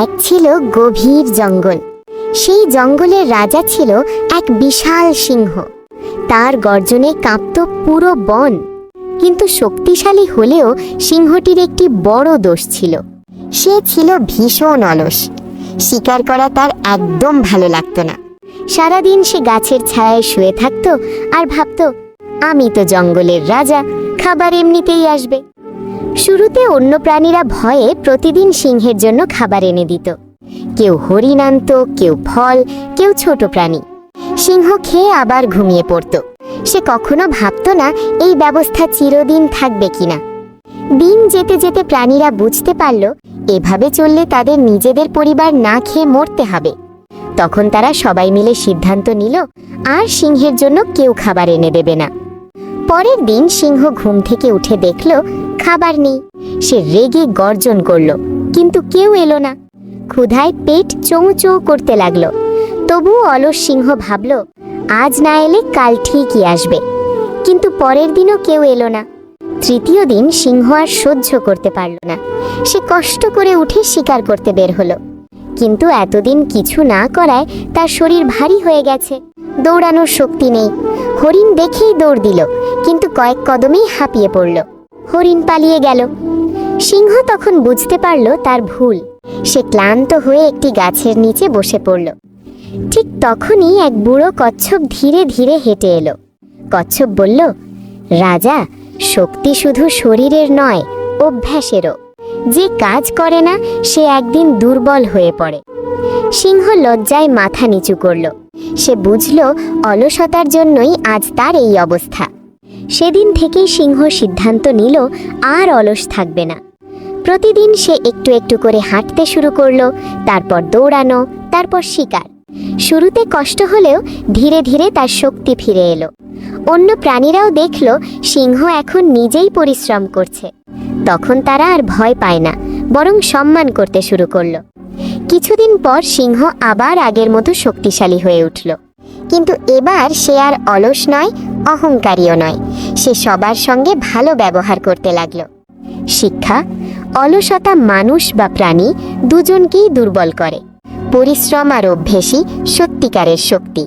এক ছিল গভীর জঙ্গল। সেই জঙ্গলের রাজা ছিল এক বিশাল সিংহ। তার গর্জনে কাঁপত পুরো বন। কিন্তু শক্তিশালী হলেও সিংহটির একটি বড় দোষ ছিল। সে ছিল ভীষণ অলস। শিকার করা তার একদম ভালো লাগতো না। সারাদিন সে গাছের ছায়ায় শুয়ে থাকতো আর ভাবত, আমি তো জঙ্গলের রাজা, খাবার এমনিতেই আসবে। শুরুতে অন্য প্রাণীরা ভয়ে প্রতিদিন সিংহের জন্য খাবার এনে দিত। কেউ হরিণ আনত, কেউ ফল, কেউ ছোট প্রাণী। সিংহ খেয়ে আবার ঘুমিয়ে পড়ত। সে কখনো ভাবত না এই ব্যবস্থা চিরদিন থাকবে কিনা। দিন যেতে যেতে প্রাণীরা বুঝতে পারল এভাবে চললে তাদের নিজেদের পরিবার না খেয়ে মরতে হবে। তখন তারা সবাই মিলে সিদ্ধান্ত নিল আর সিংহের জন্য কেউ খাবার এনে দেবে না। পরের দিন সিংহ ঘুম থেকে উঠে দেখল খাবার নেই। সে রেগে গর্জন করল, কিন্তু কেউ এলো না। ক্ষুধায় পেট চৌ চৌ করতে লাগলো। তবুও অলস সিংহ ভাবল, আজ না এলে কাল ঠিকই আসবে। কিন্তু পরের দিনও কেউ এলো না। তৃতীয় দিন সিংহ আর সহ্য করতে পারল না। সে কষ্ট করে উঠে শিকার করতে বের হলো। কিন্তু এতদিন কিছু না করায় তার শরীর ভারী হয়ে গেছে। দৌড়ানোর শক্তি নেই। হরিণ দেখেই দৌড় দিল, কিন্তু কয়েক কদমেই হাঁপিয়ে পড়ল। হরিণ পালিয়ে গেল। সিংহ তখন বুঝতে পারল তার ভুল। সে ক্লান্ত হয়ে একটি গাছের নিচে বসে পড়ল। ঠিক তখনই এক বুড়ো কচ্ছপ ধীরে ধীরে হেঁটে এলো। কচ্ছপ বলল, রাজা, শক্তি শুধু শরীরের নয়, অভ্যাসেরও। যে কাজ করে না সে একদিন দুর্বল হয়ে পড়ে। সিংহ লজ্জায় মাথা নিচু করল। সে বুঝল অলসতার জন্যই আজ তার এই অবস্থা। সেদিন থেকেই সিংহ সিদ্ধান্ত নিল আর অলস থাকবে না। প্রতিদিন সে একটু একটু করে হাঁটতে শুরু করলো, তারপর দৌড়ানো, তারপর শিকার। শুরুতে কষ্ট হলেও ধীরে ধীরে তার শক্তি ফিরে এলো। অন্য প্রাণীরাও দেখল সিংহ এখন নিজেই পরিশ্রম করছে। তখন তারা আর ভয় পায় না, বরং সম্মান করতে শুরু করলো। কিছুদিন পর সিংহ আবার আগের মতো শক্তিশালী হয়ে উঠল। কিন্তু এবার সে আর অলস নয়, অহংকারীও নয়। সে সবার সঙ্গে ভালো ব্যবহার করতে লাগলো। শিক্ষা: অলসতা মানুষ বা প্রাণী দুজনকেই দুর্বল করে। পরিশ্রম আর অভ্যেসই সত্যিকারের শক্তি।